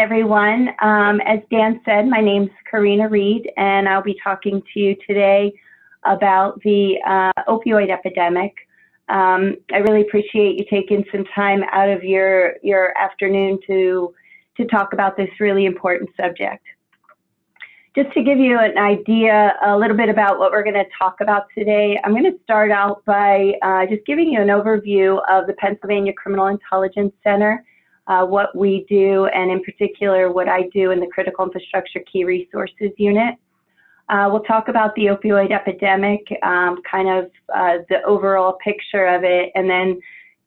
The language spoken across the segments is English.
everyone. As Dan said, my name's Karina Reed, and I'll be talking to you today about the opioid epidemic. I really appreciate you taking some time out of your afternoon to talk about this really important subject. Just to give you an idea a little bit about what we're going to talk about today, I'm going to start out by just giving you an overview of the Pennsylvania Criminal Intelligence Center, what we do, and in particular what I do in the Critical Infrastructure Key Resources Unit. We'll talk about the opioid epidemic, kind of the overall picture of it, and then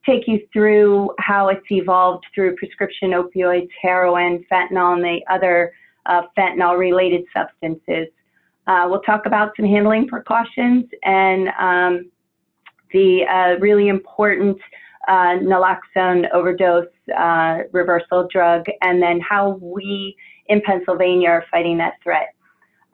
take you through how it's evolved through prescription opioids, heroin, fentanyl, and the other fentanyl-related substances. We'll talk about some handling precautions and the really important naloxone overdose reversal drug, and then how we in Pennsylvania are fighting that threat.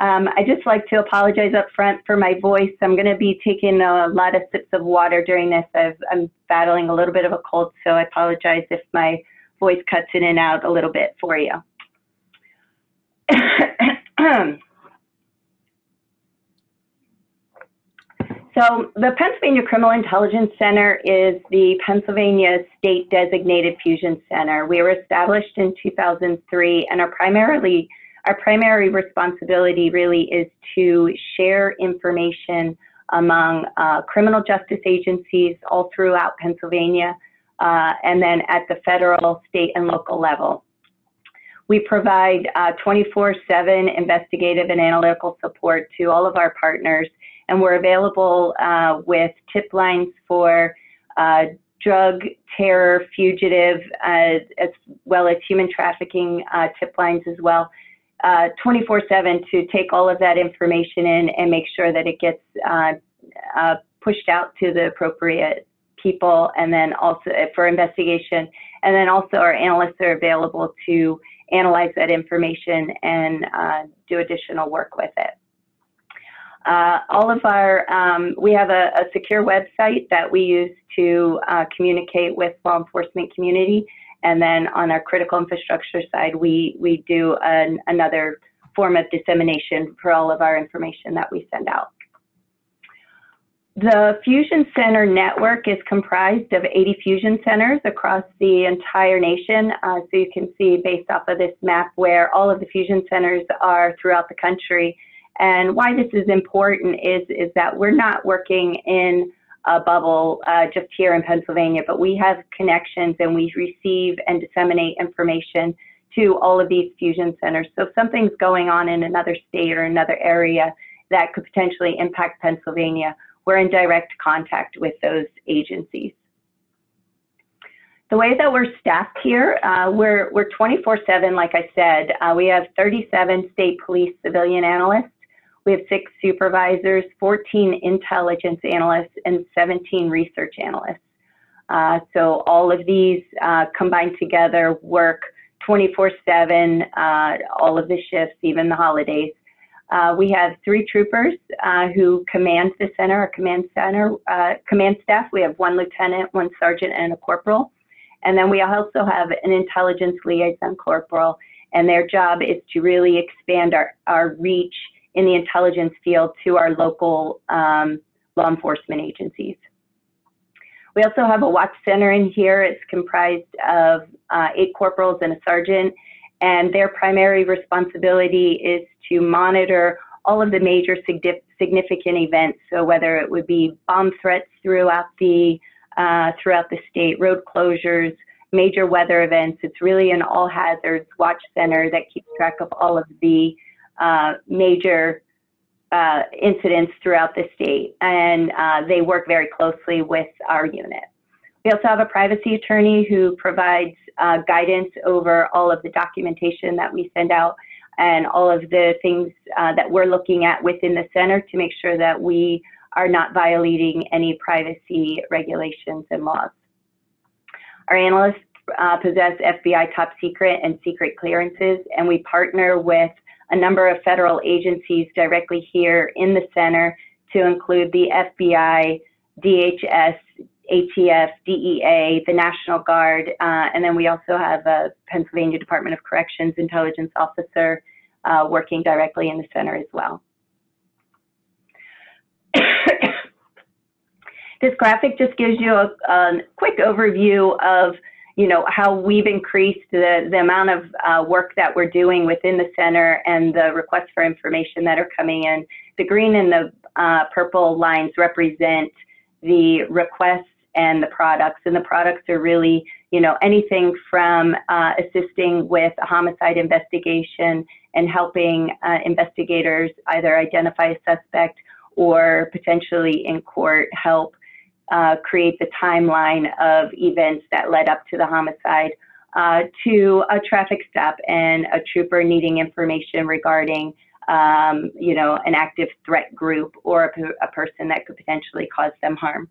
I just like to apologize up front for my voice. I'm going to be taking a lot of sips of water during this. I'm battling a little bit of a cold, so I apologize if my voice cuts in and out a little bit for you. So the Pennsylvania Criminal Intelligence Center is the Pennsylvania State Designated Fusion Center. We were established in 2003, and our primary responsibility really is to share information among criminal justice agencies all throughout Pennsylvania, and then at the federal, state, and local level. We provide 24/7 investigative and analytical support to all of our partners, and we're available with tip lines for drug, terror, fugitive, as well as human trafficking tip lines as well, 24/7 to take all of that information in and make sure that it gets pushed out to the appropriate people, and then also for investigation. And then also our analysts are available to analyze that information and do additional work with it. All of our, we have a secure website that we use to communicate with law enforcement community. And then on our critical infrastructure side, we do another form of dissemination for all of our information that we send out. The Fusion Center network is comprised of 80 fusion centers across the entire nation. So you can see based off of this map where all of the fusion centers are throughout the country. And why this is important is that we're not working in a bubble just here in Pennsylvania, but we have connections and we receive and disseminate information to all of these fusion centers. So if something's going on in another state or another area that could potentially impact Pennsylvania, we're in direct contact with those agencies. The way that we're staffed here, we're 24/7, like I said. We have 37 state police civilian analysts. We have 6 supervisors, 14 intelligence analysts, and 17 research analysts. So all of these combined together work 24/7, all of the shifts, even the holidays. We have 3 troopers who command the center, our command staff. We have 1 lieutenant, 1 sergeant, and a corporal. And then we also have an intelligence liaison corporal, and their job is to really expand our reach in the intelligence field to our local law enforcement agencies. We also have a watch center in here. It's comprised of 8 corporals and a sergeant, and their primary responsibility is to monitor all of the major significant events. So whether it would be bomb threats throughout the state, road closures, major weather events, it's really an all hazards watch center that keeps track of all of the major incidents throughout the state, and they work very closely with our unit. We also have a privacy attorney who provides guidance over all of the documentation that we send out and all of the things that we're looking at within the center to make sure that we are not violating any privacy regulations and laws. Our analysts possess FBI top secret and secret clearances, and we partner with a number of federal agencies directly here in the center to include the FBI, DHS, ATF, DEA, the National Guard, and then we also have a Pennsylvania Department of Corrections intelligence officer working directly in the center as well. This graphic just gives you a quick overview of, how we've increased the amount of work that we're doing within the center and the requests for information that are coming in. The green and the purple lines represent the requests and the products. And the products are really, anything from assisting with a homicide investigation and helping investigators either identify a suspect or potentially in court help create the timeline of events that led up to the homicide, to a traffic stop and a trooper needing information regarding, an active threat group or a person that could potentially cause them harm.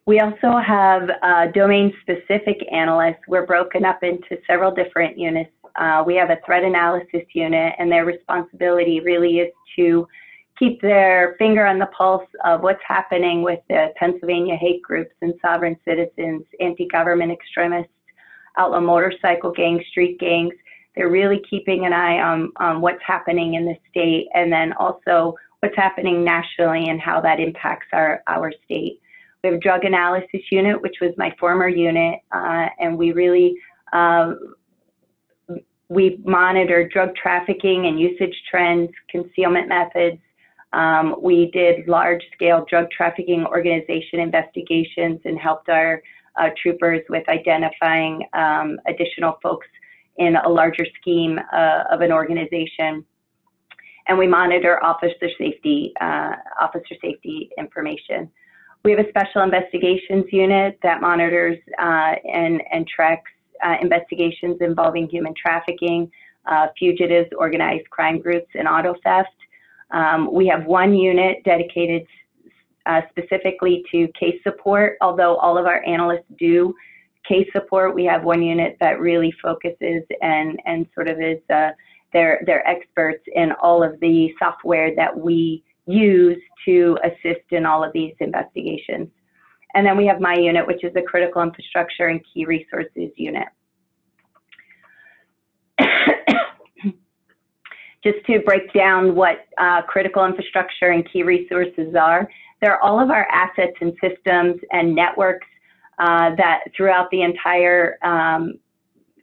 We also have domain-specific analysts. We're broken up into several different units. We have a threat analysis unit, and their responsibility really is to keep their finger on the pulse of what's happening with the Pennsylvania hate groups and sovereign citizens, anti-government extremists, outlaw motorcycle gangs, street gangs. They're really keeping an eye on what's happening in the state, and then also what's happening nationally and how that impacts our state. We have a drug analysis unit, which was my former unit, and we really we monitor drug trafficking and usage trends, concealment methods. We did large-scale drug trafficking organization investigations and helped our troopers with identifying additional folks in a larger scheme of an organization. And we monitor officer safety information. We have a special investigations unit that monitors and tracks investigations involving human trafficking, fugitives, organized crime groups, and auto theft. We have one unit dedicated specifically to case support. Although all of our analysts do case support, we have one unit that really focuses and sort of is they're experts in all of the software that we use to assist in all of these investigations. And then we have my unit, which is the critical infrastructure and key resources unit. Just to break down what critical infrastructure and key resources are, they're all of our assets and systems and networks that throughout the entire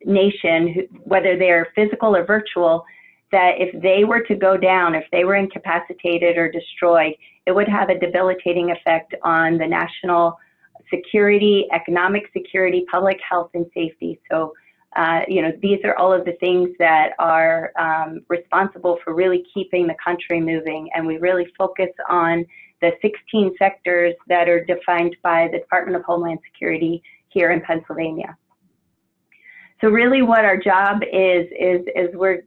nation, whether they're physical or virtual, that if they were to go down, if they were incapacitated or destroyed, it would have a debilitating effect on the national security, economic security, public health, and safety. So, these are all of the things that are responsible for really keeping the country moving. And we really focus on the 16 sectors that are defined by the Department of Homeland Security here in Pennsylvania. So really what our job is we're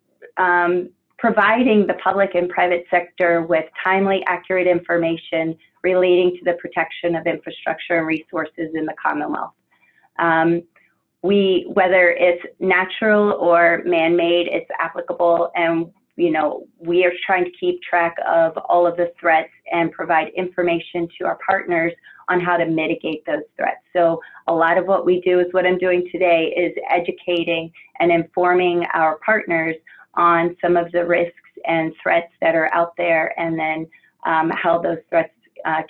providing the public and private sector with timely, accurate information relating to the protection of infrastructure and resources in the Commonwealth. Whether it's natural or man-made, it's applicable, and we are trying to keep track of all of the threats and provide information to our partners on how to mitigate those threats. So a lot of what we do is what I'm doing today is educating and informing our partners on some of the risks and threats that are out there, and then how those threats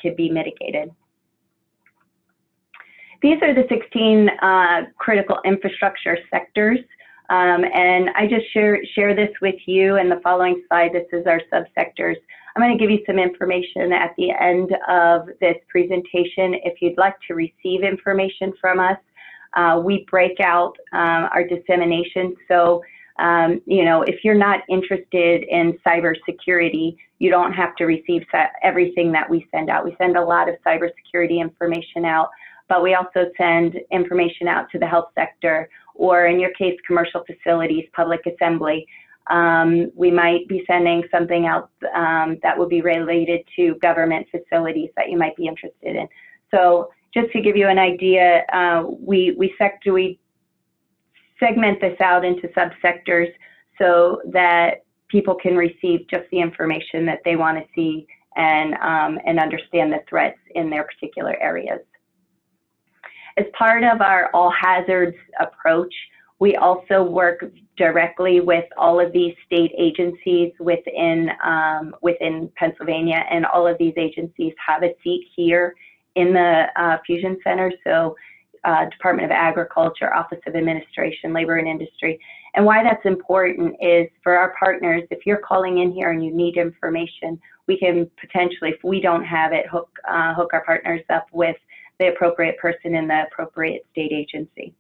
could be mitigated. These are the 16 critical infrastructure sectors, and I just share this with you in the following slide. This is our subsectors. I'm going to give you some information at the end of this presentation. If you'd like to receive information from us, we break out our dissemination. So, if you're not interested in cybersecurity, you don't have to receive everything that we send out. We send a lot of cybersecurity information out, but we also send information out to the health sector, or in your case, commercial facilities, public assembly. We might be sending something out that would be related to government facilities that you might be interested in. So just to give you an idea, we segment this out into subsectors so that people can receive just the information that they want to see and understand the threats in their particular areas. As part of our all hazards approach, we also work directly with all of these state agencies within Pennsylvania, and all of these agencies have a seat here in the Fusion Center. So Department of Agriculture, Office of Administration, Labor and Industry. And why that's important is for our partners, if you're calling in here and you need information, we can potentially, if we don't have it, hook our partners up with the appropriate person in the appropriate state agency.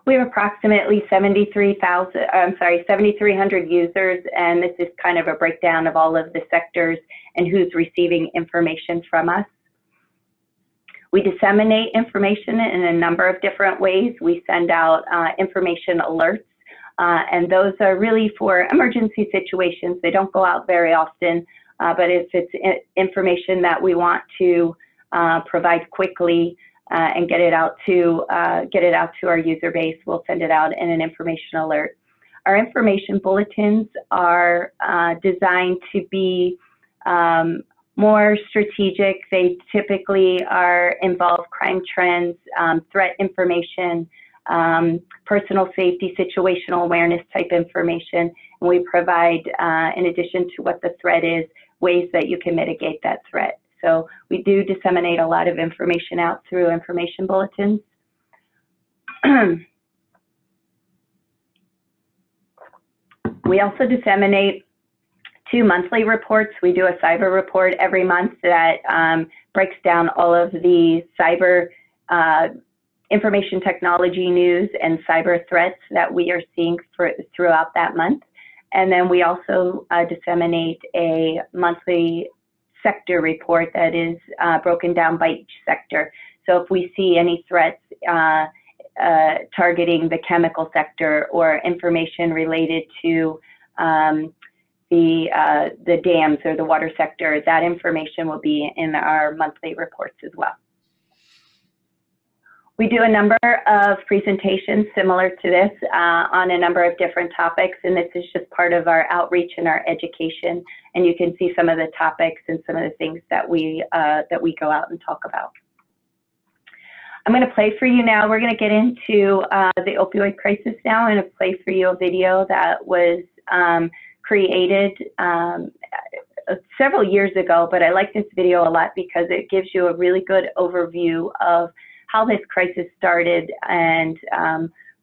We have approximately 7,300 users, and this is kind of a breakdown of all of the sectors and who's receiving information from us. We disseminate information in a number of different ways. We send out information alerts, and those are really for emergency situations. They don't go out very often, but if it's information that we want to provide quickly and get it out to our user base, we'll send it out in an information alert. Our information bulletins are designed to be more strategic. They typically involve crime trends, threat information, personal safety, situational awareness type information. And we provide, in addition to what the threat is, ways that you can mitigate that threat. So we do disseminate a lot of information out through information bulletins. We also disseminate 2 monthly reports. We do a cyber report every month that breaks down all of the cyber information technology news and cyber threats that we are seeing throughout that month. And then we also disseminate a monthly sector report that is broken down by each sector. So if we see any threats targeting the chemical sector or information related to the dams or the water sector, that information will be in our monthly reports as well. We do a number of presentations similar to this on a number of different topics, and this is just part of our outreach and our education. And you can see some of the topics and some of the things that we go out and talk about. I'm going to play for you now. We're going to get into the opioid crisis now. I'm going to play for you a video that was created several years ago, but I like this video a lot because it gives you a really good overview of how this crisis started and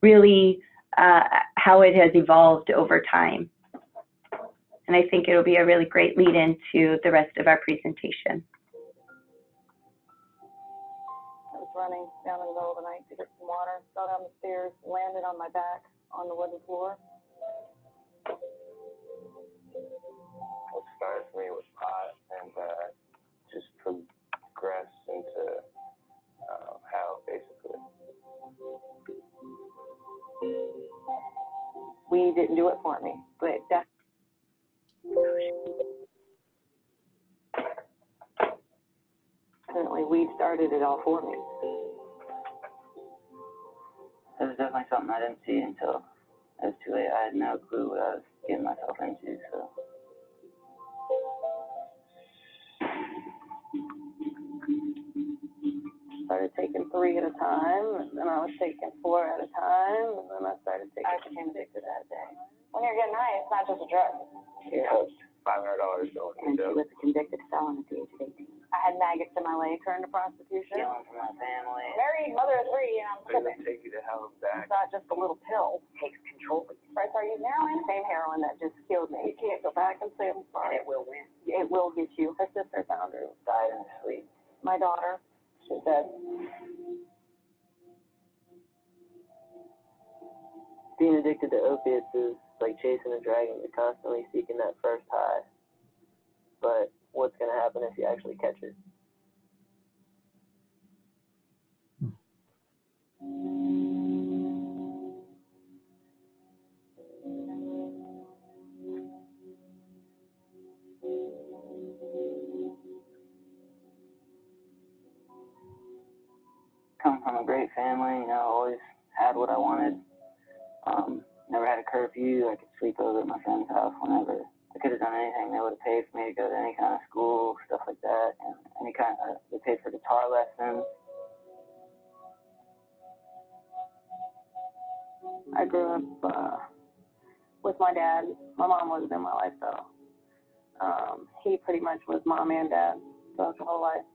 really how it has evolved over time. And I think it'll be a really great lead into the rest of our presentation. I was running down in the middle of the night to get some water, fell down the stairs, landed on my back on the wooden floor. What started for me was pot, and just progressed into how basically. Weed didn't do it for me, but definitely weed started it all for me. It was definitely something I didn't see until it was too late. I had no clue what I was getting myself into, so. Started taking 3 at a time, and then I was taking 4 at a time, and then I started taking. I became addicted that day. When you're getting high, it's not just a drug. You're hooked. $500 going And she was a convicted felon at the age of 18. I had maggots in my leg, turned to prostitution. Stealing from my family. Married, mother of 3, and I'm They're flipping. gonna take you to hell and back. It's not just a little pill. It takes control of you. Right, so I use heroin. Same heroin that just killed me. You can't go back and say I'm sorry. And it will win. It will get you. Her sister found her. Died in her sleep. My daughter, she's dead. Being addicted to opiates is like chasing a dragon. You're constantly seeking that first high. But what's going to happen if you actually catch it? Come from a great family, you know, always had what I wanted. Never had a curfew. I could sleep over at my friend's house whenever. I could have done anything. They would have paid for me to go to any kind of school, stuff like that, and they paid for guitar lessons. I grew up with my dad. My mom wasn't in my life though. He pretty much was mom and dad throughout the whole life.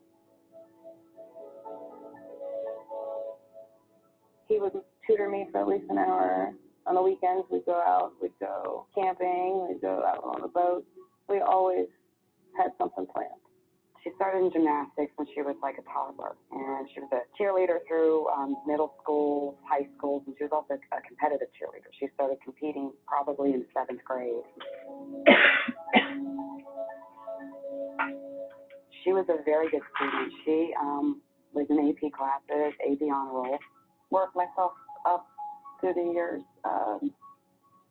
He would tutor me for at least an hour. On the weekends, we'd go out, we'd go camping, we'd go out on the boat. We always had something planned. She started in gymnastics when she was like a toddler, and she was a cheerleader through middle schools, high schools, and she was also a competitive cheerleader. She started competing probably in 7th grade. She was a very good student. She was in AP classes, AP honor roll. Worked myself up through the years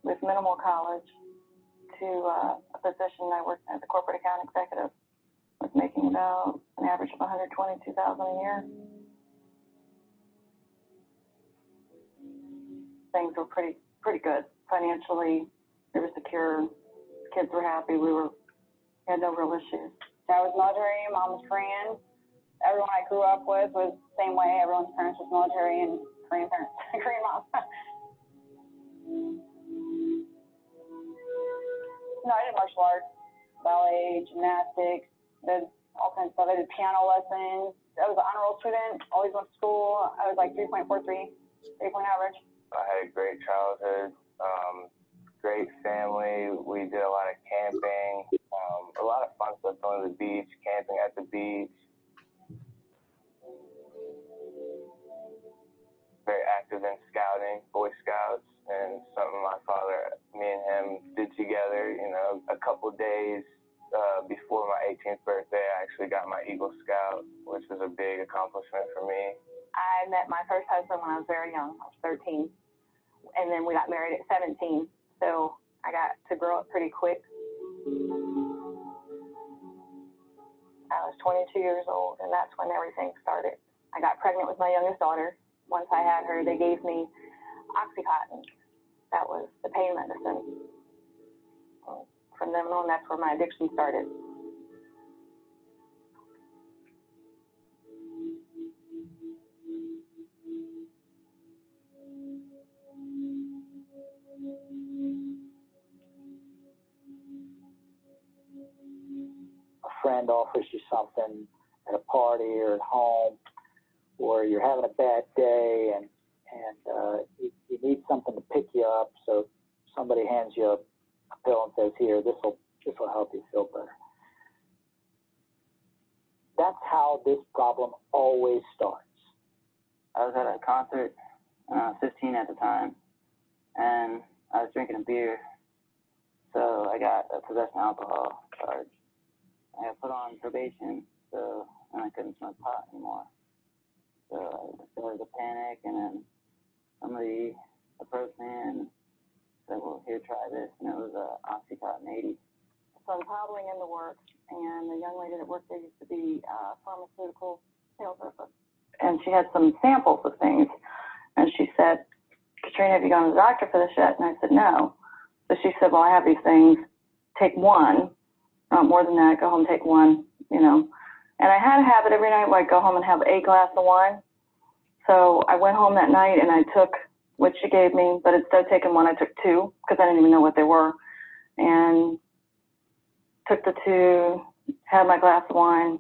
with minimal college to a position I worked as a corporate account executive. Was making about an average of $122,000 a year. Things were pretty good financially. They were secure. Kids were happy. We had no real issues. I was military. Mom was Korean. Everyone I grew up with was the same way. Everyone's parents was military and Korean parents, Korean mom. No, I did martial arts, ballet, gymnastics. Did all kinds of stuff. I did piano lessons. I was an honor roll student, always went to school. I was like 3.43, 3-point average. I had a great childhood, great family. We did a lot of camping, a lot of fun stuff, going to the beach, camping at the beach. Very active in scouting, Boy Scouts, and something my father, me and him did together, you know, a couple days before my 18th birthday. I actually got my Eagle Scout, which was a big accomplishment for me. I met my first husband when I was very young. I was 13. And then we got married at 17. So I got to grow up pretty quick. I was 22 years old, and that's when everything started. I got pregnant with my youngest daughter. Once I had her, they gave me Oxycontin. That was the pain medicine. From then on, that's where my addiction started. A friend offers you something at a party or at home, or you're having a bad day and you need something to pick you up, so somebody hands you a pill and says, "Here, this will help you feel better." That's how this problem always starts. I was at a concert, 15 at the time, and I was drinking a beer, so I got a possession alcohol charge. I got put on probation, and I couldn't smoke pot anymore. So there was a panic, and then somebody approached me and said, "Well, here, try this," and it was Oxycontin 80. So I'm toddling into work, and the young lady that worked there used to be a pharmaceutical salesperson. And she had some samples of things. And she said, "Katrina, have you gone to the doctor for this yet?" And I said, "No." So she said, "Well, I have these things. Take one. Not more than that. Go home, take one, you know." And I had a habit every night where I'd go home and have a glass of wine. So I went home that night and I took what she gave me, but instead of taking one, I took two because I didn't even know what they were. And took the two, had my glass of wine,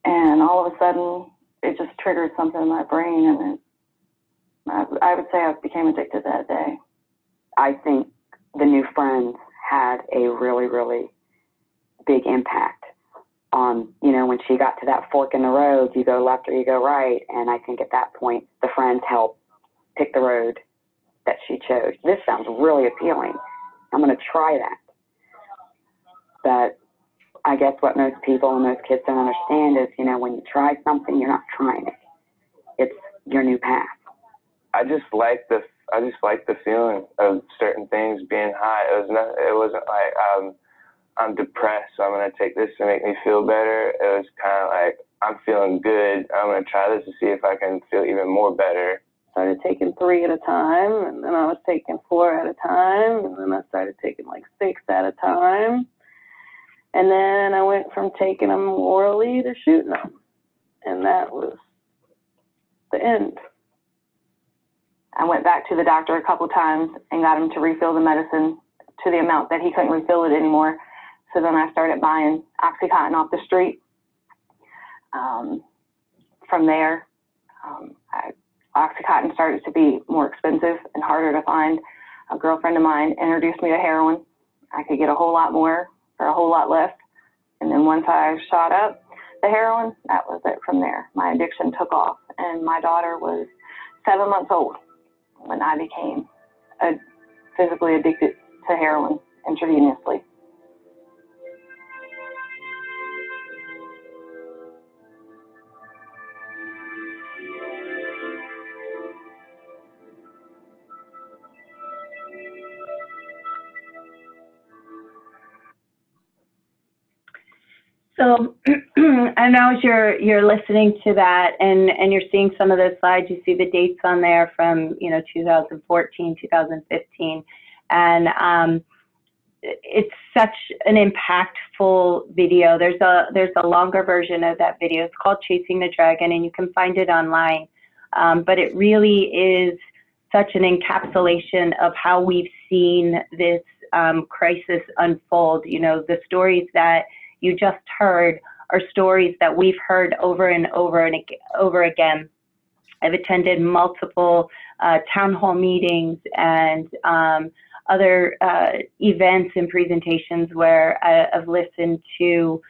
and all of a sudden it just triggered something in my brain, and I would say I became addicted that day. I think the new friends had a really, really big impact on, you know, when she got to that fork in the road, you go left or you go right. And I think at that point, the friends helped pick the road that she chose. This sounds really appealing. I'm going to try that. But I guess what most people and most kids don't understand is, you know, when you try something, you're not trying it. It's your new path. I just like the feeling of certain things being high. It wasn't like I'm depressed, so I'm gonna take this to make me feel better. It was kind of like, I'm feeling good. I'm gonna try this to see if I can feel even more better. started taking 3 at a time, and then I was taking 4 at a time, and then I started taking like 6 at a time. And then I went from taking them orally to shooting them. And that was the end. I went back to the doctor a couple times and got him to refill the medicine to the amount that he couldn't refill it anymore. So then I started buying Oxycontin off the street. From there, Oxycontin started to be more expensive and harder to find. A girlfriend of mine introduced me to heroin. I could get a whole lot more for a whole lot less. And then once I shot up the heroin, that was it from there. My addiction took off, and my daughter was 7 months old when I became physically addicted to heroin intravenously. So, and as you're listening to that, and you're seeing some of those slides, you see the dates on there from 2014, 2015, and it's such an impactful video. There's a longer version of that video. It's called Chasing the Dragon, and you can find it online. But it really is such an encapsulation of how we've seen this crisis unfold. The stories that you just heard are stories that we've heard over and over and over again. I've attended multiple town hall meetings and other events and presentations where I've listened to,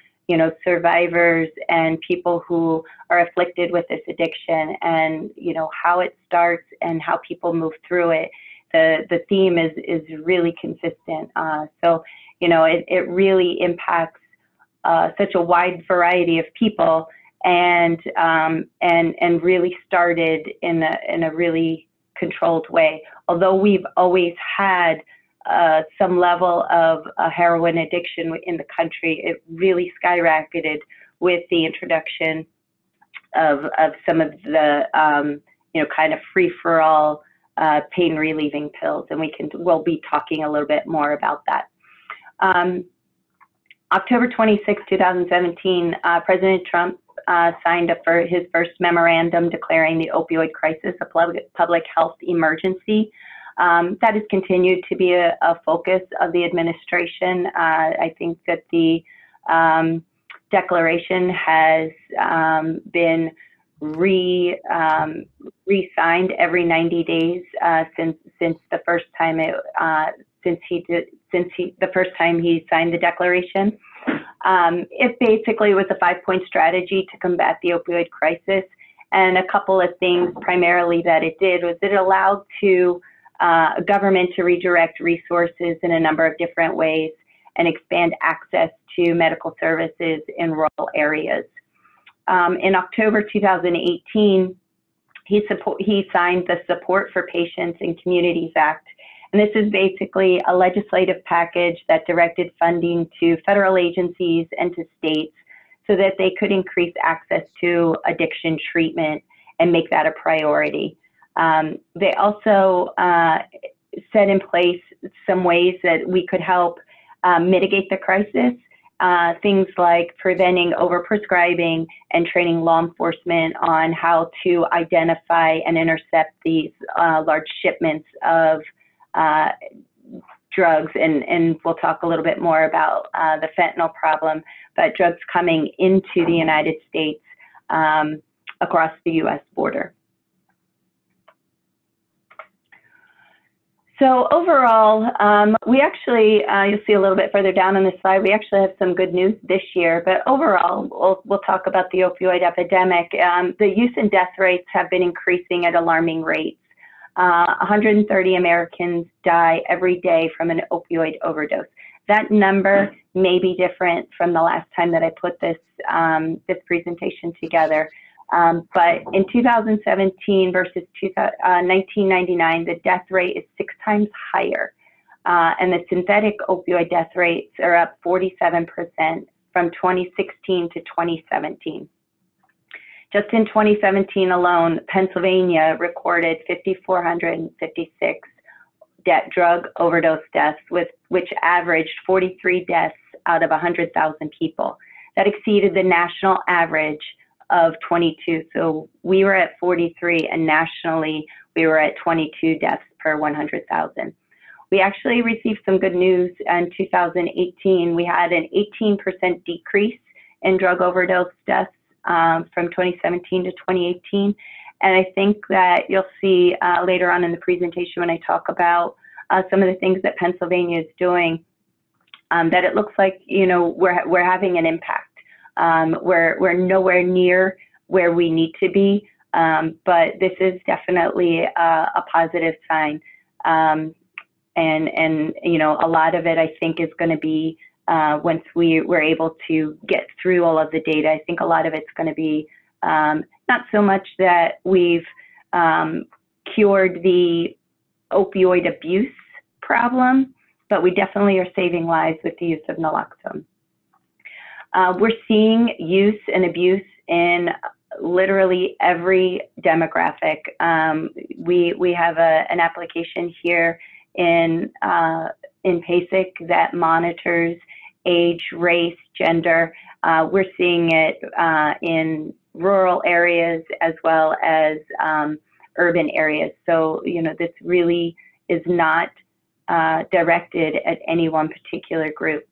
survivors and people who are afflicted with this addiction, and how it starts and how people move through it. The theme is really consistent. So it really impacts such a wide variety of people, and really started in a really controlled way. Although we've always had some level of heroin addiction in the country, it really skyrocketed with the introduction of some of the kind of free-for-all pain relieving pills, and we'll be talking a little bit more about that. October 26, 2017, President Trump signed his first memorandum declaring the opioid crisis a public health emergency. That has continued to be a focus of the administration. I think that the declaration has been re-signed every 90 days since the first time the first time he signed the declaration. It basically was a 5-point strategy to combat the opioid crisis, and a couple of things primarily that it did was it allowed government to redirect resources in a number of different ways and expand access to medical services in rural areas. In October 2018, he signed the Support for Patients and Communities Act. And this is basically a legislative package that directed funding to federal agencies and to states so that they could increase access to addiction treatment and make that a priority. They also set in place some ways that we could help mitigate the crisis, things like preventing overprescribing and training law enforcement on how to identify and intercept these large shipments of drugs, and we'll talk a little bit more about the fentanyl problem, but drugs coming into the United States across the U.S. border. So overall, we actually, you'll see a little bit further down on this slide, we actually have some good news this year, but overall, we'll talk about the opioid epidemic. The use and death rates have been increasing at alarming rates. 130 Americans die every day from an opioid overdose. That number may be different from the last time that I put this presentation together. But in 2017 versus 1999, the death rate is 6 times higher. And the synthetic opioid death rates are up 47% from 2016 to 2017. Just in 2017 alone, Pennsylvania recorded 5,456 drug overdose deaths, which averaged 43 deaths out of 100,000 people. That exceeded the national average of 22. So we were at 43, and nationally we were at 22 deaths per 100,000. We actually received some good news in 2018. We had an 18% decrease in drug overdose deaths from 2017 to 2018. And I think that you'll see later on in the presentation when I talk about some of the things that Pennsylvania is doing, that it looks like, you know, we're having an impact. We're nowhere near where we need to be, but this is definitely a positive sign. And you know, a lot of it I think is going to be once we were able to get through all of the data. I think a lot of it's going to be not so much that we've cured the opioid abuse problem, but we definitely are saving lives with the use of naloxone. We're seeing use and abuse in literally every demographic. We have an application here in PASIC that monitors age, race, gender. We're seeing it in rural areas as well as urban areas. So, you know, this really is not directed at any one particular group.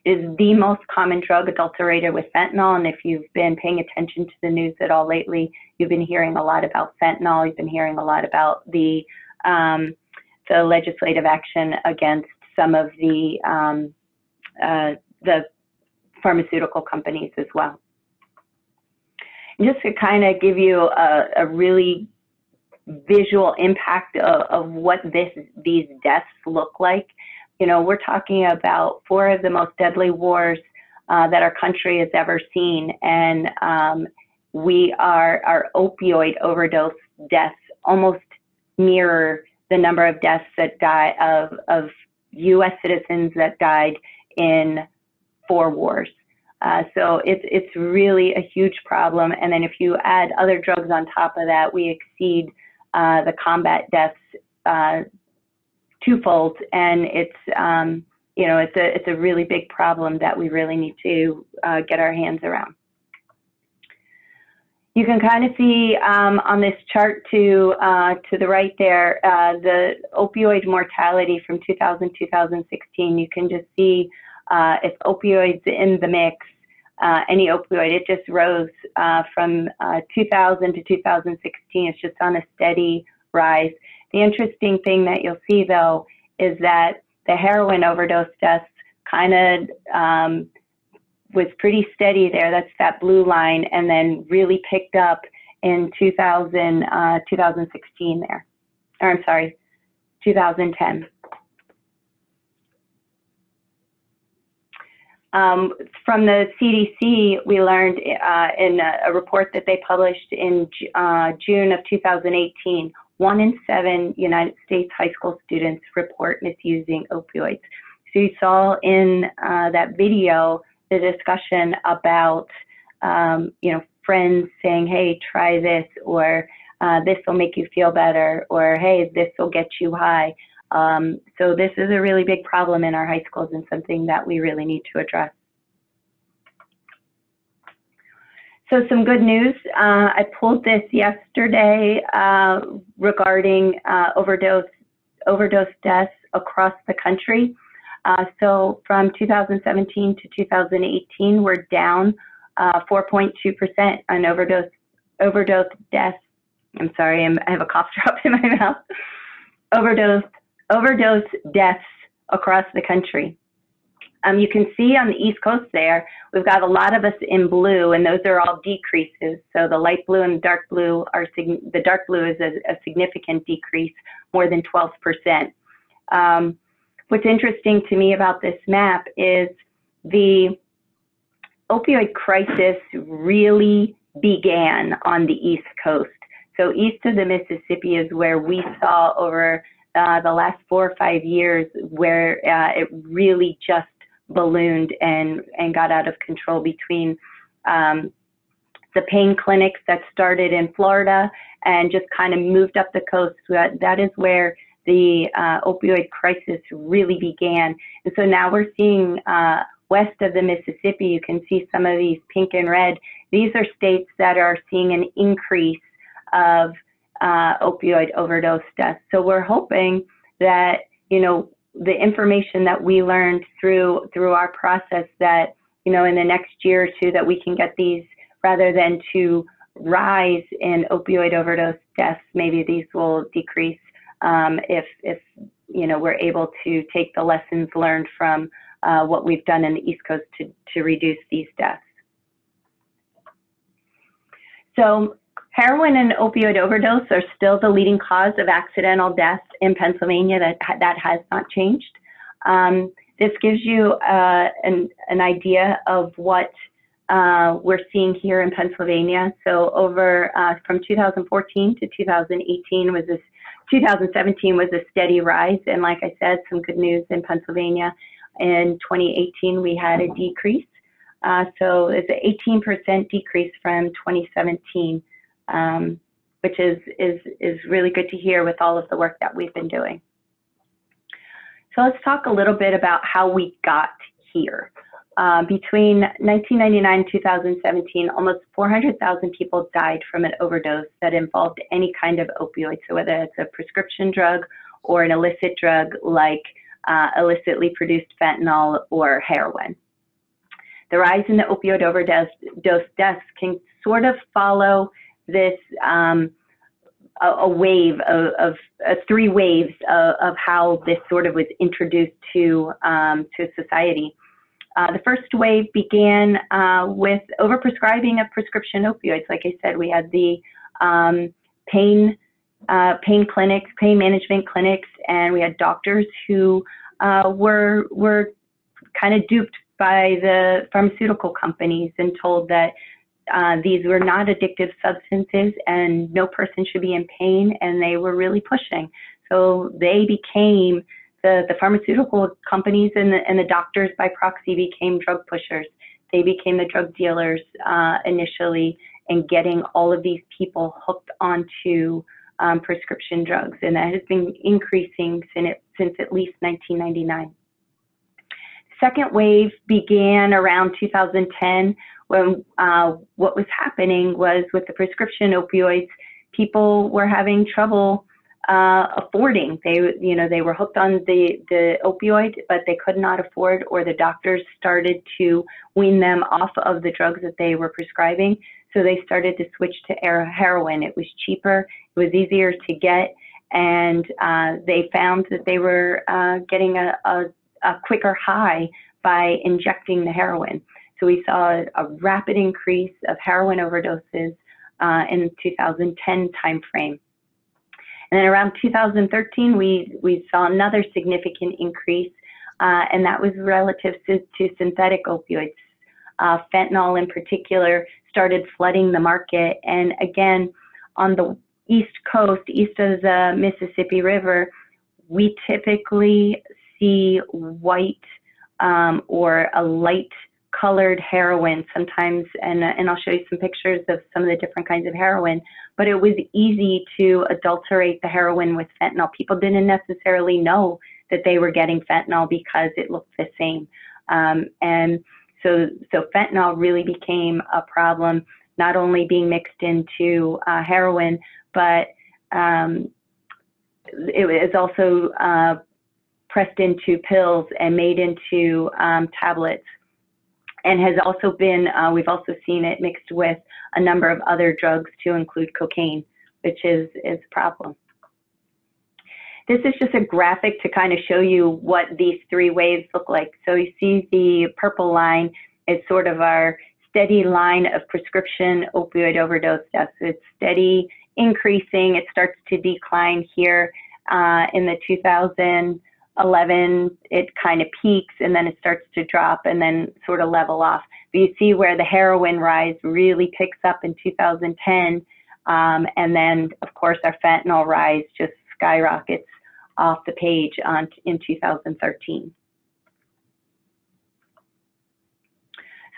It is the most common drug adulterated with fentanyl, and if you've been paying attention to the news at all lately, you've been hearing a lot about fentanyl. You've been hearing a lot about the legislative action against some of the pharmaceutical companies as well. And just to kind of give you a really visual impact of what these deaths look like, you know, we're talking about 4 of the most deadly wars that our country has ever seen, and our opioid overdose deaths almost mirror the number of deaths that die of U.S. citizens that died in 4 wars. So it's really a huge problem. And then if you add other drugs on top of that, we exceed the combat deaths twofold, and it's you know, it's a really big problem that we really need to get our hands around. You can kind of see on this chart to the right there, the opioid mortality from 2000-2016. You can just see if opioids in the mix, any opioid, it just rose from 2000 to 2016. It's just on a steady rise. The interesting thing that you'll see, though, is that the heroin overdose deaths kind of was pretty steady there. That's that blue line, and then really picked up in 2016 there. Or I'm sorry, 2010. From the CDC, we learned in a report that they published in June of 2018, 1 in 7 United States high school students report misusing opioids. So you saw in that video the discussion about, you know, friends saying, hey, try this, or this will make you feel better, or hey, this will get you high. So this is a really big problem in our high schools and something that we really need to address. So some good news. I pulled this yesterday regarding overdose deaths across the country. So from 2017 to 2018, we're down 4.2% on overdose deaths. I'm sorry, I have a cough drop in my mouth. Overdose deaths across the country. You can see on the East Coast there, we've got a lot of us in blue, and those are all decreases. So the light blue and the dark blue are, the dark blue is a significant decrease, more than 12%. What's interesting to me about this map is the opioid crisis really began on the East Coast. So east of the Mississippi is where we saw over the last 4 or 5 years where it really just ballooned and got out of control between the pain clinics that started in Florida and just kind of moved up the coast. That is where the opioid crisis really began. And so now we're seeing west of the Mississippi, you can see some of these pink and red. These are states that are seeing an increase of opioid overdose deaths. So we're hoping that, you know, the information that we learned through our process, that, you know, in the next year or two, that we can get these, rather than to rise in opioid overdose deaths, maybe these will decrease if you know, we're able to take the lessons learned from what we've done in the East Coast to reduce these deaths. So heroin and opioid overdose are still the leading cause of accidental death in Pennsylvania. That has not changed. This gives you an idea of what we're seeing here in Pennsylvania. So over from 2014 to 2018 was this, 2017 was a steady rise, and like I said, some good news in Pennsylvania. In 2018, we had a decrease. So it's an 18% decrease from 2017, which is really good to hear with all of the work that we've been doing. So let's talk a little bit about how we got here. Between 1999 and 2017, almost 400,000 people died from an overdose that involved any kind of opioid. So whether it's a prescription drug or an illicit drug like illicitly produced fentanyl or heroin. The rise in the opioid overdose deaths can sort of follow this a wave of three waves of how this sort of was introduced to society. The first wave began with overprescribing of prescription opioids. Like I said, we had the pain clinics, pain management clinics, and we had doctors who were kind of duped by the pharmaceutical companies and told that these were not addictive substances and no person should be in pain, and they were really pushing. So they became, the pharmaceutical companies and the doctors by proxy became drug pushers. They became the drug dealers initially, and getting all of these people hooked onto prescription drugs, and that has been increasing since at least 1999. Second wave began around 2010, when what was happening was, with the prescription opioids, people were having trouble affording. They were hooked on the opioid, but they could not afford, or the doctors started to wean them off of the drugs that they were prescribing. So they started to switch to heroin. It was cheaper, it was easier to get, and they found that they were getting a quicker high by injecting the heroin. So we saw a rapid increase of heroin overdoses in the 2010 timeframe. And then around 2013, we saw another significant increase, and that was relative to synthetic opioids. Fentanyl in particular started flooding the market. And again, on the East Coast, east of the Mississippi River, we typically see white or a light colored heroin sometimes, and I'll show you some pictures of some of the different kinds of heroin, but it was easy to adulterate the heroin with fentanyl. People didn't necessarily know that they were getting fentanyl because it looked the same. And so fentanyl really became a problem, not only being mixed into heroin, but it was also pressed into pills and made into tablets. And has also been, we've also seen it mixed with a number of other drugs to include cocaine, which is a problem. This is just a graphic to kind of show you what these three waves look like. So you see the purple line is sort of our steady line of prescription opioid overdose deaths. It's steady increasing. It starts to decline here in the 2011, it kind of peaks, and then it starts to drop and then sort of level off. But you see where the heroin rise really picks up in 2010, and then, of course, our fentanyl rise just skyrockets off the page in 2013.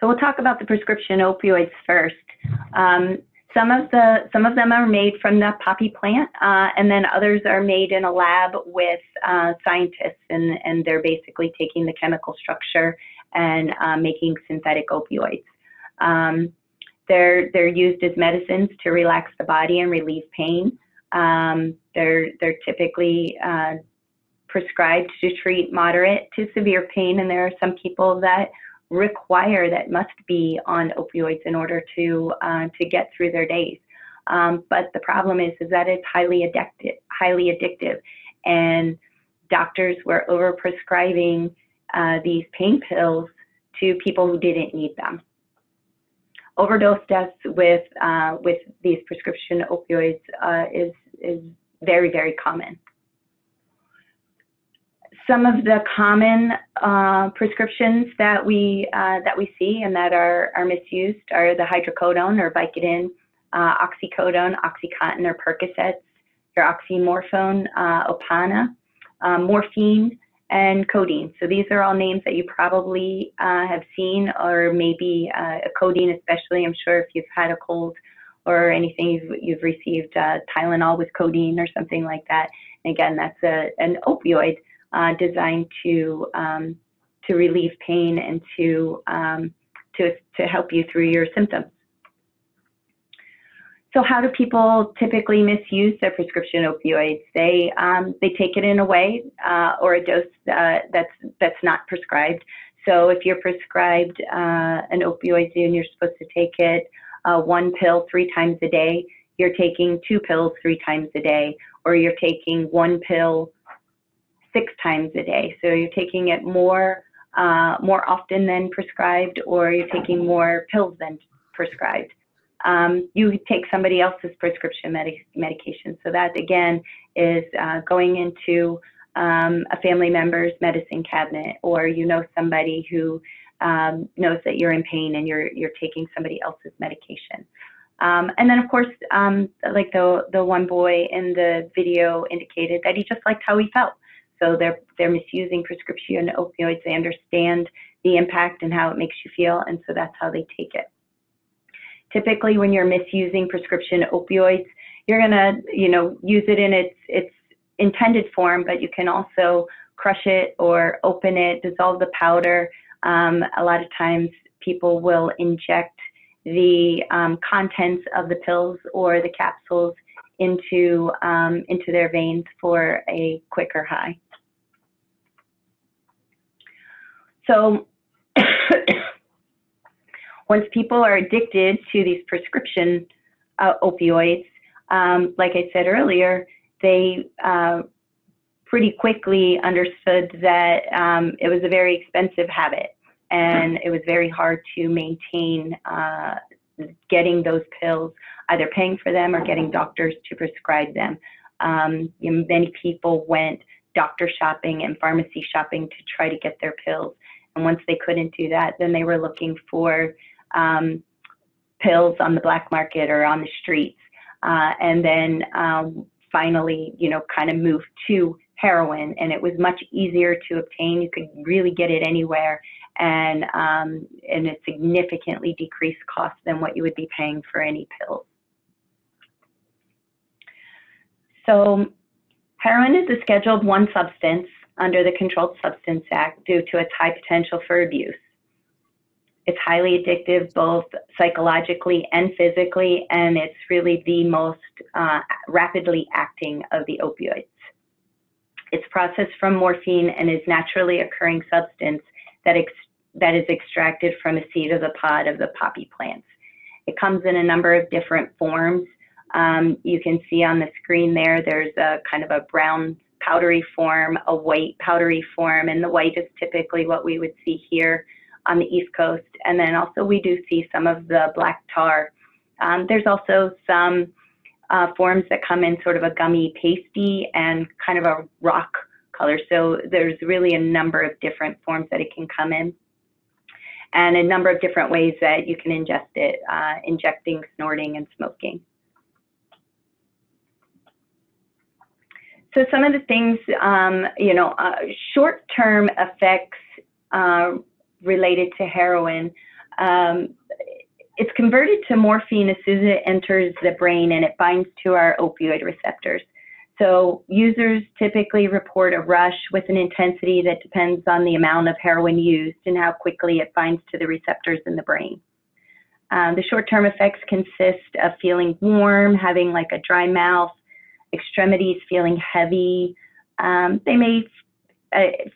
So we'll talk about the prescription opioids first. Some of them are made from the poppy plant, and then others are made in a lab with scientists, and they're basically taking the chemical structure and making synthetic opioids. They're used as medicines to relax the body and relieve pain. They're typically prescribed to treat moderate to severe pain, and there are some people that must be on opioids in order to get through their days. But the problem is that it's highly addictive, and doctors were overprescribing these pain pills to people who didn't need them. Overdose deaths with these prescription opioids is very, very common. Some of the common prescriptions that we see and that are misused are the hydrocodone or Vicodin, oxycodone, OxyContin or Percocets, your oxymorphone, Opana, morphine, and codeine. So these are all names that you probably have seen, or maybe codeine especially. I'm sure if you've had a cold or anything, you've received Tylenol with codeine or something like that. And again, that's an opioid designed to relieve pain and to help you through your symptoms. So how do people typically misuse their prescription opioids? They take it in a way or a dose that's not prescribed. So if you're prescribed an opioid and you're supposed to take it 1 pill 3 times a day, you're taking 2 pills 3 times a day, or you're taking 1 pill 6 times a day. So you're taking it more often than prescribed, or you're taking more pills than prescribed. You take somebody else's prescription medication. So that, again, is going into a family member's medicine cabinet, or you know somebody who knows that you're in pain and you're taking somebody else's medication. And then, of course, like the one boy in the video indicated that he just liked how he felt. So they're misusing prescription opioids. They understand the impact and how it makes you feel, and so that's how they take it. Typically, when you're misusing prescription opioids, you're gonna, use it in its intended form, but you can also crush it or open it, dissolve the powder. A lot of times, people will inject the contents of the pills or the capsules into their veins for a quicker high. So once people are addicted to these prescription opioids, like I said earlier, they pretty quickly understood that it was a very expensive habit, and it was very hard to maintain getting those pills, either paying for them or getting doctors to prescribe them. Many people went doctor shopping and pharmacy shopping to try to get their pills. And once they couldn't do that, then they were looking for pills on the black market or on the streets. And then finally, kind of moved to heroin, and it was much easier to obtain. You could really get it anywhere, and it significantly decreased cost than what you would be paying for any pills. So heroin is a Scheduled I substance under the Controlled Substance Act due to its high potential for abuse. It's highly addictive, both psychologically and physically, and it's really the most rapidly acting of the opioids. It's processed from morphine and is naturally occurring substance that is extracted from a seed of the pod of the poppy plants. It comes in a number of different forms. You can see on the screen there's a kind of a brown powdery form, a white powdery form, and the white is typically what we would see here on the East Coast. And then also we do see some of the black tar. There's also some forms that come in sort of a gummy pasty and kind of a rock color. So there's really a number of different forms that it can come in, and a number of different ways that you can ingest it, injecting, snorting, and smoking. So some of the things, short-term effects related to heroin It's converted to morphine as soon as it enters the brain and it binds to our opioid receptors. So users typically report a rush with an intensity that depends on the amount of heroin used and how quickly it binds to the receptors in the brain. The short-term effects consist of feeling warm, having like a dry mouth, extremities feeling heavy. They may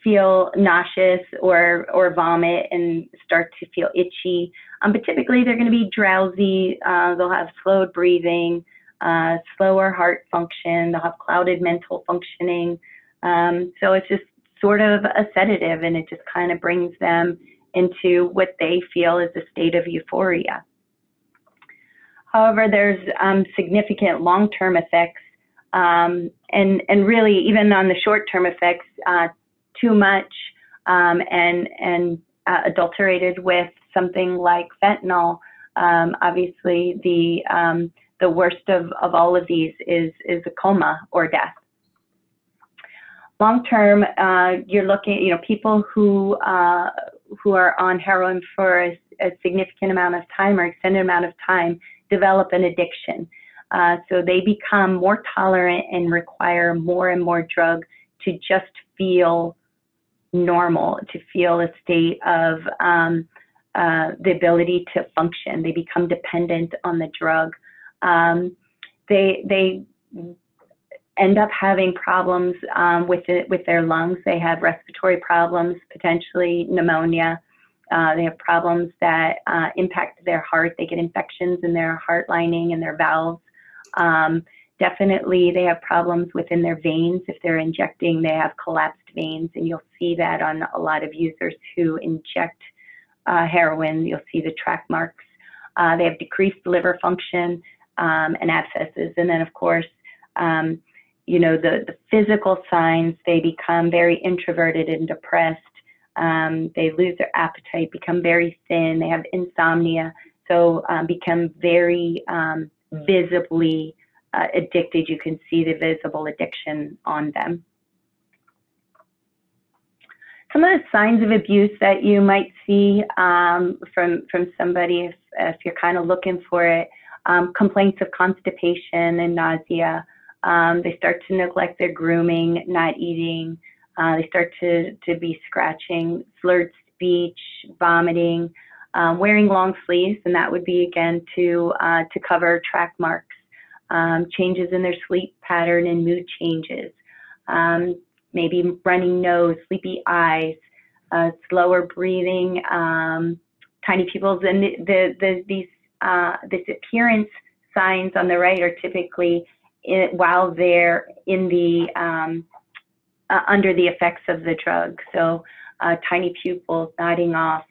feel nauseous or vomit and start to feel itchy. But typically they're going to be drowsy. They'll have slowed breathing, slower heart function. They'll have clouded mental functioning. So it's just sort of a sedative, and it just kind of brings them into what they feel is a state of euphoria. However, there's significant long-term effects, and really even on the short-term effects, too much and adulterated with something like fentanyl. Obviously, the worst of all of these is a coma or death. Long term, you're looking, people who are on heroin for a significant amount of time or extended amount of time develop an addiction. So they become more tolerant and require more and more drug to just feel normal, to feel a state of the ability to function. They become dependent on the drug. They end up having problems with their lungs. They have respiratory problems, potentially pneumonia. They have problems that impact their heart. They get infections in their heart lining and their valves. Definitely, they have problems within their veins. If they're injecting, they have collapsed veins, and you'll see that on a lot of users who inject heroin. You'll see the track marks. They have decreased liver function and abscesses. And then, of course, the physical signs, they become very introverted and depressed. They lose their appetite, become very thin. They have insomnia, so become very visibly addicted. You can see the visible addiction on them. Some of the signs of abuse that you might see from somebody, if you're kind of looking for it, complaints of constipation and nausea. They start to neglect their grooming, not eating. They start to be scratching, slurred speech, vomiting, wearing long sleeves, and that would be again to cover track marks. Changes in their sleep pattern and mood changes. Maybe running nose, sleepy eyes, slower breathing, tiny pupils, and these appearance signs on the right are typically while they're in the under the effects of the drug. So tiny pupils, nodding off,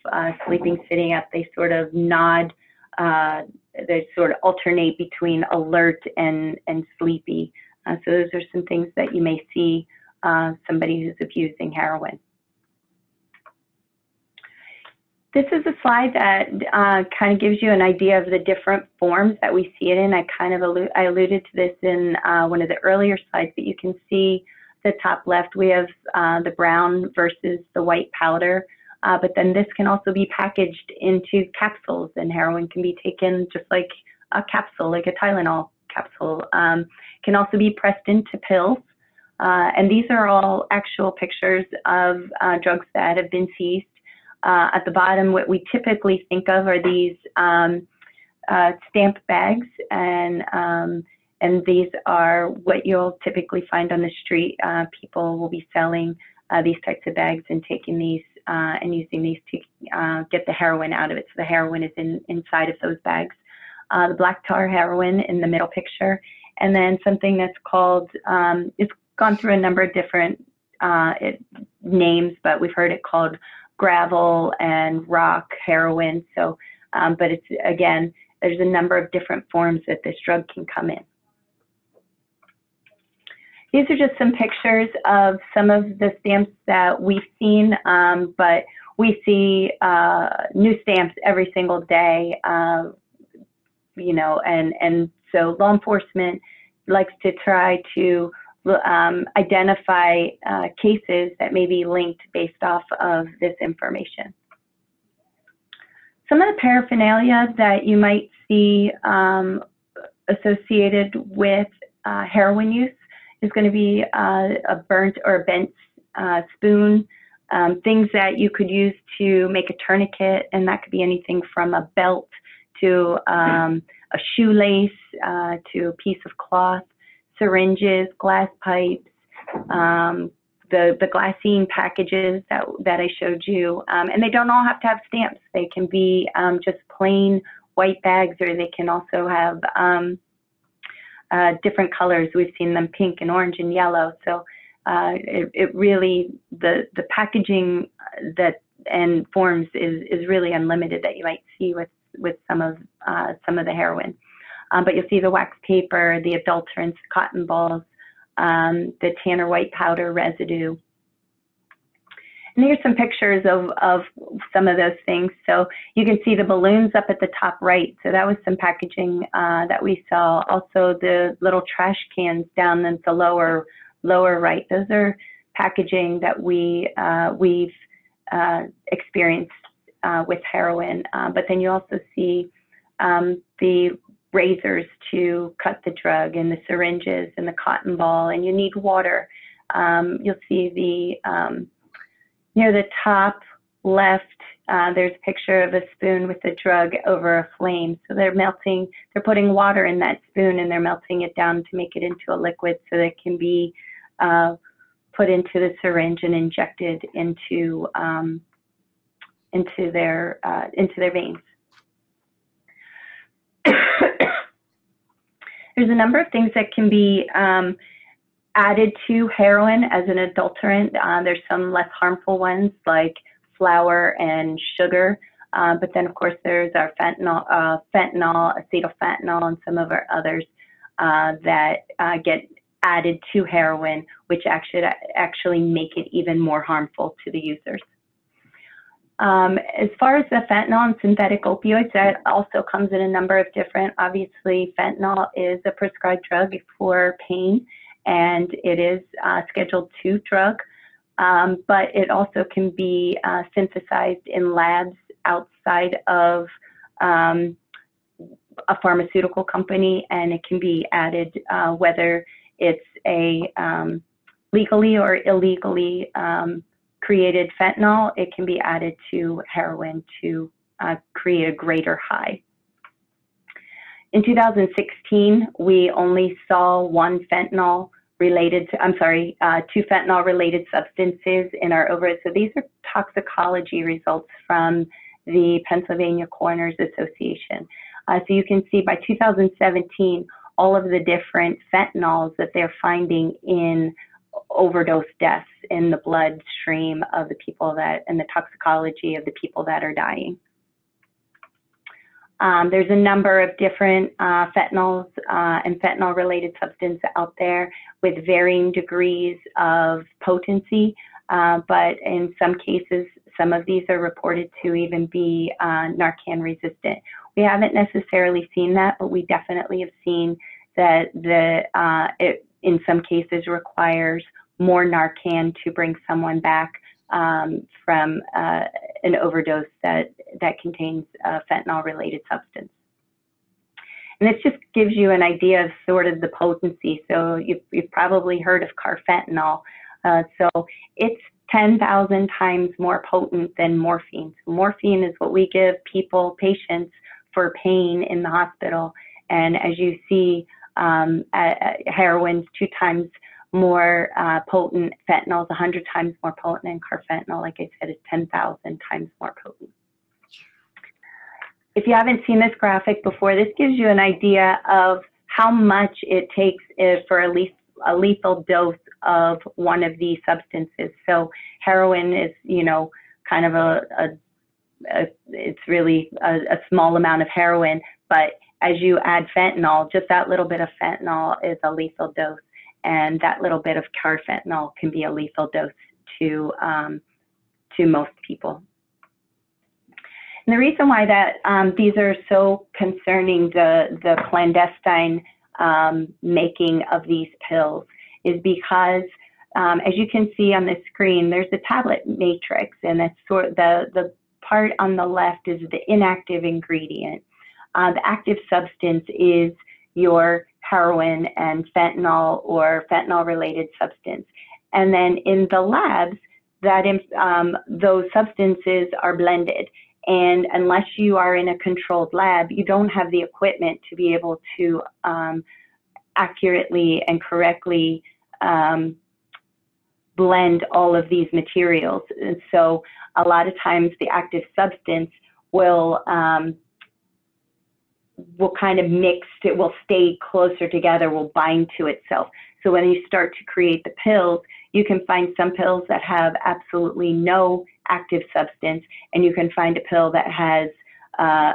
sleeping, sitting up. They sort of nod. They sort of alternate between alert and sleepy. So those are some things that you may see somebody who's abusing heroin. This is a slide that kind of gives you an idea of the different forms that we see it in. I alluded to this in one of the earlier slides, but you can see the top left, we have the brown versus the white powder. But then this can also be packaged into capsules, and heroin can be taken just like a capsule, like a Tylenol capsule. Can also be pressed into pills. And these are all actual pictures of drugs that have been seized. At the bottom, what we typically think of are these stamp bags, and these are what you'll typically find on the street. People will be selling these types of bags and taking these and using these to get the heroin out of it. So the heroin is inside of those bags. The black tar heroin in the middle picture, and then something that's called, it's gone through a number of different names, but we've heard it called gravel and rock heroin. So, but it's, again, there's a number of different forms that this drug can come in. These are just some pictures of some of the stamps that we've seen, but we see new stamps every single day, you know, and so law enforcement likes to try to identify cases that may be linked based off of this information. Some of the paraphernalia that you might see associated with heroin use is going to be a burnt or a bent spoon, things that you could use to make a tourniquet, and that could be anything from a belt to a shoelace to a piece of cloth, syringes, glass pipes, the glassine packages that I showed you, and they don't all have to have stamps. They can be just plain white bags, or they can also have different colors. We've seen them pink and orange and yellow. So it really, the packaging that and forms is really unlimited that you might see with some of the heroin. But you'll see the wax paper, the adulterants, cotton balls, the tanner white powder residue. And here's some pictures of some of those things. So you can see the balloons up at the top right. So that was some packaging that we saw. Also the little trash cans down at the lower right. Those are packaging that we've experienced with heroin. But then you also see the razors to cut the drug, and the syringes, and the cotton ball, and you need water. You'll see the near the top left, there's a picture of a spoon with the drug over a flame. So they're putting water in that spoon, and they're melting it down to make it into a liquid so that it can be put into the syringe and injected into their veins. There's a number of things that can be added to heroin as an adulterant. There's some less harmful ones like flour and sugar, but then of course there's our fentanyl, acetylfentanyl, and some of our others that get added to heroin, which actually make it even more harmful to the users. As far as the fentanyl and synthetic opioids, that also comes in a number of different, obviously fentanyl is a prescribed drug for pain, and it is a Schedule II drug, but it also can be synthesized in labs outside of a pharmaceutical company, and it can be added whether it's a legally or illegally created fentanyl. It can be added to heroin to create a greater high. In 2016, we only saw two fentanyl-related substances in our overdose. So these are toxicology results from the Pennsylvania Coroners Association. So you can see by 2017, all of the different fentanyls that they're finding in overdose deaths in the bloodstream of the people and the toxicology of the people that are dying. There's a number of different fentanyls and fentanyl-related substances out there with varying degrees of potency, but in some cases, some of these are reported to even be Narcan resistant. We haven't necessarily seen that, but we definitely have seen that it in some cases requires more Narcan to bring someone back from an overdose that contains a fentanyl-related substance. And this just gives you an idea of sort of the potency. So you've probably heard of carfentanil. So it's 10,000 times more potent than morphine. So morphine is what we give patients for pain in the hospital. And as you see, heroin's 2 times more potent, fentanyl is 100 times more potent, and carfentanil, like I said, is 10,000 times more potent. If you haven't seen this graphic before, this gives you an idea of how much it takes for a lethal dose of one of these substances. So heroin is, kind of it's really a small amount of heroin, but as you add fentanyl, just that little bit of fentanyl is a lethal dose, and that little bit of carfentanil can be a lethal dose to most people. And the reason why that these are so concerning, the clandestine making of these pills, is because as you can see on the screen, there's a tablet matrix, and it's the part on the left is the inactive ingredient. The active substance is your heroin and fentanyl or fentanyl-related substance. And then in the labs, those substances are blended. And unless you are in a controlled lab, you don't have the equipment to be able to accurately and correctly blend all of these materials. And so a lot of times the active substance will kind of mix, it will stay closer together, will bind to itself. So when you start to create the pills, you can find some pills that have absolutely no active substance, and you can find a pill that has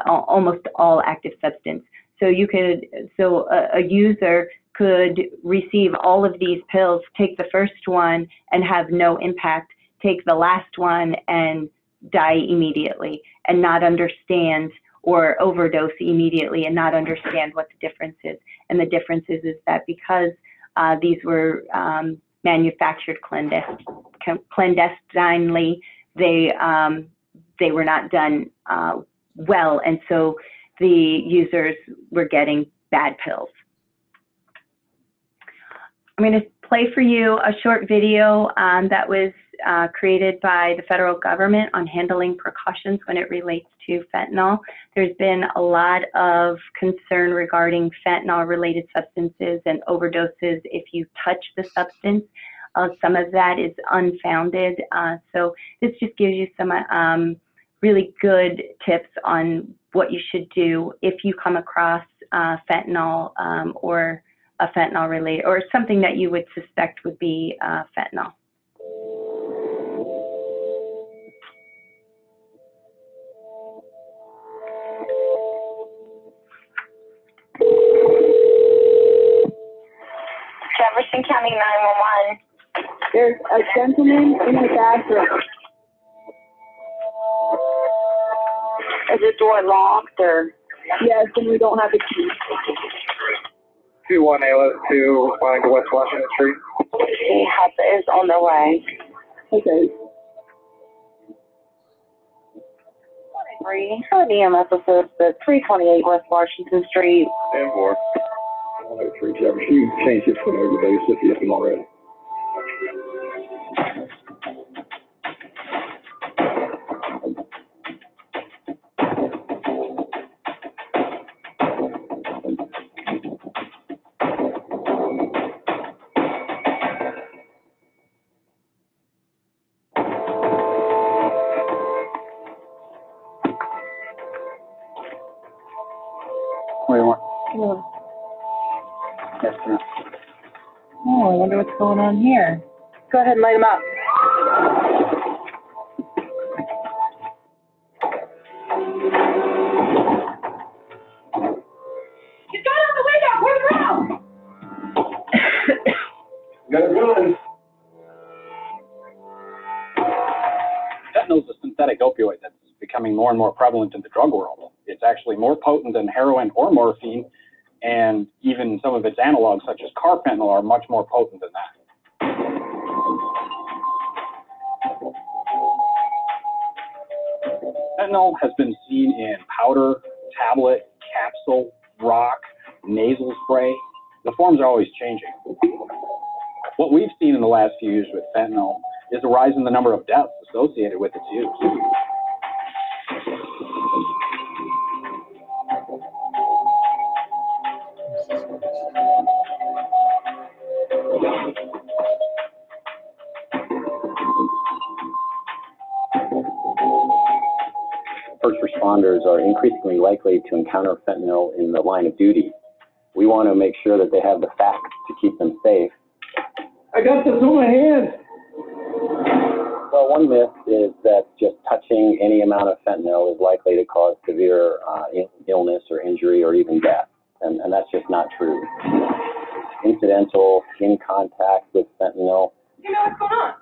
almost all active substance. So a user could receive all of these pills, take the first one and have no impact, take the last one and die immediately and not understand, or overdose immediately and not understand what the difference is. And the difference is that because these were manufactured clandestinely, they were not done well, and so the users were getting bad pills. I'm going to play for you a short video that was created by the federal government on handling precautions when it relates to fentanyl. There's been a lot of concern regarding fentanyl-related substances and overdoses if you touch the substance. Some of that is unfounded. So this just gives you some really good tips on what you should do if you come across fentanyl or a fentanyl related, or something that you would suspect would be fentanyl. Jefferson County 911. There's a gentleman in the bathroom. Is the door locked or? Yes, and we don't have the key. 2182 West Washington Street. The help is on the way. Okay. The EMS assist at 328 West Washington Street. 10-4. 103 Jefferson. You changed your foot over there, so if you have them already. What do you want? Yes, sir. Oh, I wonder what's going on here. Go ahead and light them up. He's got out the window! Where's the round? Got a gun. Fentanyl is a synthetic opioid that's becoming more and more prevalent in the drug world. It's actually more potent than heroin or morphine, and even some of its analogs, such as carfentanil, are much more potent than that. Fentanyl has been seen in powder, tablet, capsule, rock, nasal spray. The forms are always changing. What we've seen in the last few years with fentanyl is a rise in the number of deaths associated with its use. First responders are increasingly likely to encounter fentanyl in the line of duty. We want to make sure that they have the facts to keep them safe. I got this on my hand. Well, one myth is that just touching any amount of fentanyl is likely to cause severe illness or injury or even death, and that's just not true. Incidental skin contact with fentanyl. You know what's going on?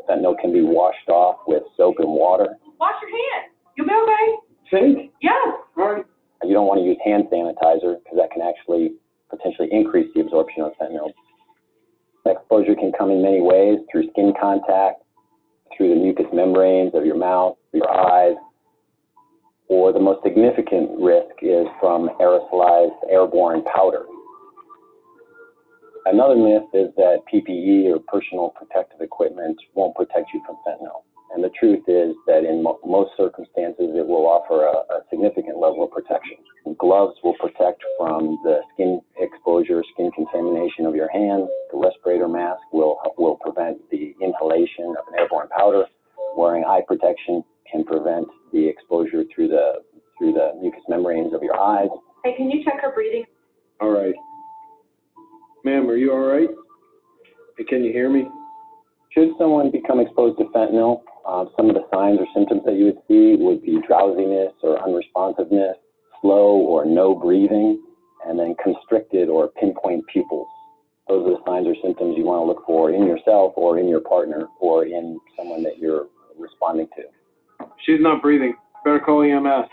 Fentanyl can be washed off with soap and water. Wash your hands. You'll be okay. Sink? Yes. Right. You don't want to use hand sanitizer because that can actually potentially increase the absorption of fentanyl. Exposure can come in many ways, through skin contact, through the mucous membranes of your mouth, your eyes, or the most significant risk is from aerosolized airborne powder. Another myth is that PPE or personal protective equipment won't protect you from fentanyl. And the truth is that in most circumstances, it will offer a significant level of protection. Gloves will protect from the skin exposure, skin contamination of your hands. The respirator mask will prevent the inhalation of an airborne powder. Wearing eye protection can prevent the exposure through the mucous membranes of your eyes. Hey, can you check her breathing? All right. Ma'am, are you all right? Hey, can you hear me? Should someone become exposed to fentanyl, some of the signs or symptoms that you would see would be drowsiness or unresponsiveness, slow or no breathing, and then constricted or pinpoint pupils. Those are the signs or symptoms you want to look for in yourself or in your partner or in someone that you're responding to. She's not breathing. Better call EMS.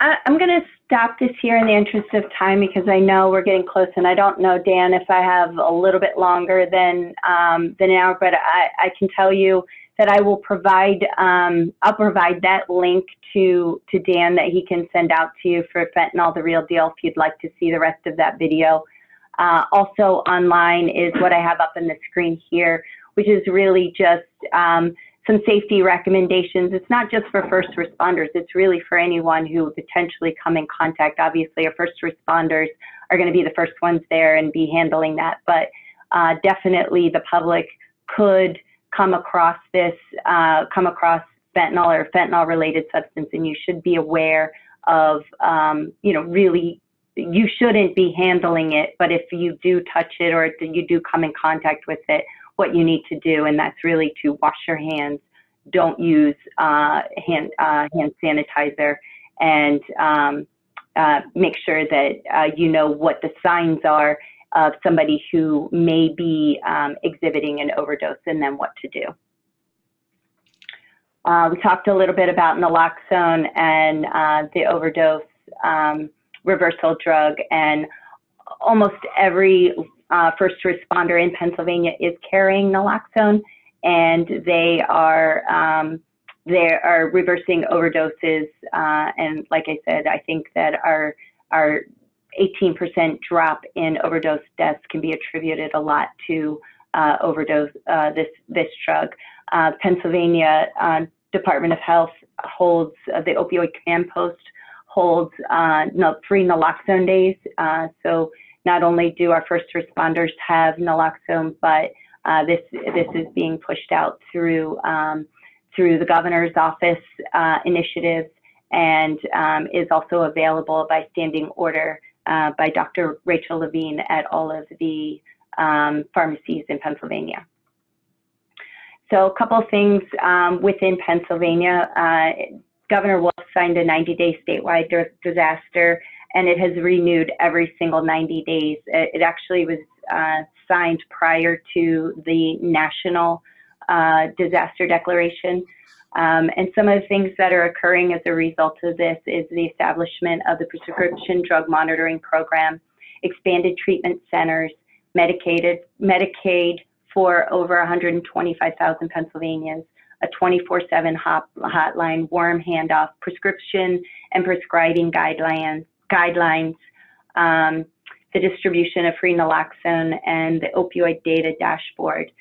I'm going to stop this here in the interest of time because I know we're getting close, and I don't know, Dan, if I have a little bit longer than an hour, but I can tell you that I will provide, I'll provide that link to Dan that he can send out to you for Fentanyl, the Real Deal, if you'd like to see the rest of that video. Also online is what I have up on the screen here, which is really just some safety recommendations. It's not just for first responders, it's really for anyone who would potentially come in contact. Obviously, our first responders are going to be the first ones there and be handling that, but definitely the public could come across this, come across fentanyl or fentanyl-related substance, and you should be aware of, you know, really, you shouldn't be handling it, but if you do touch it or you do come in contact with it, what you need to do, and that's really to wash your hands, don't use hand sanitizer, and make sure that you know what the signs are of somebody who may be exhibiting an overdose and then what to do. We talked a little bit about naloxone and the overdose reversal drug, and almost every first responder in Pennsylvania is carrying naloxone, and they are reversing overdoses. And like I said, I think that our 18% drop in overdose deaths can be attributed a lot to overdose this drug. Pennsylvania Department of Health holds the Opioid Command Post holds free naloxone days. So not only do our first responders have naloxone, but this is being pushed out through the governor's office initiatives, and is also available by standing order by Dr. Rachel Levine at all of the pharmacies in Pennsylvania. So a couple of things within Pennsylvania. Governor Wolf signed a 90-day statewide disaster, and it has renewed every single 90 days. It actually was signed prior to the national disaster declaration. And some of the things that are occurring as a result of this is the establishment of the Prescription Drug Monitoring Program, expanded treatment centers, Medicaid for over 125,000 Pennsylvanians, a 24/7 hotline, warm handoff, prescription and prescribing guidelines, the distribution of free naloxone, and the opioid data dashboard.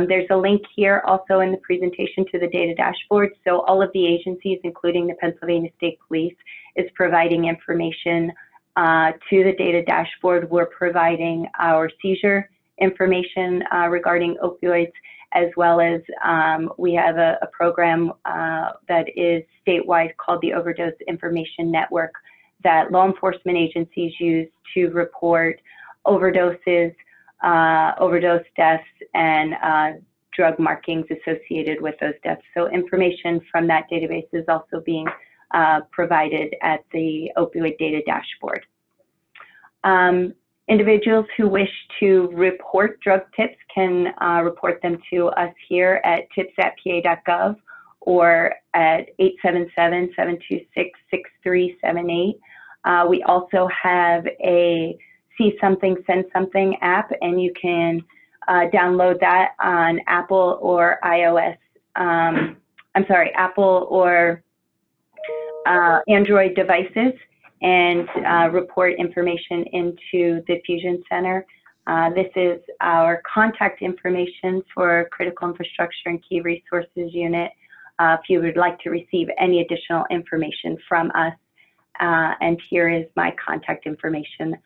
There's a link here also in the presentation to the data dashboard. So all of the agencies, including the Pennsylvania State Police, is providing information to the data dashboard. We're providing our seizure information regarding opioids, as well as we have a program that is statewide called the Overdose Information Network that law enforcement agencies use to report overdoses, overdose deaths, and drug markings associated with those deaths. So information from that database is also being provided at the opioid data dashboard. Individuals who wish to report drug tips can report them to us here at tips@pa.gov or at 877-726-6378. We also have a See Something, Send Something app, and you can download that on Apple or iOS, Apple or Android devices and report information into the Fusion Center. This is our contact information for Critical Infrastructure and Key Resources Unit if you would like to receive any additional information from us. And here is my contact information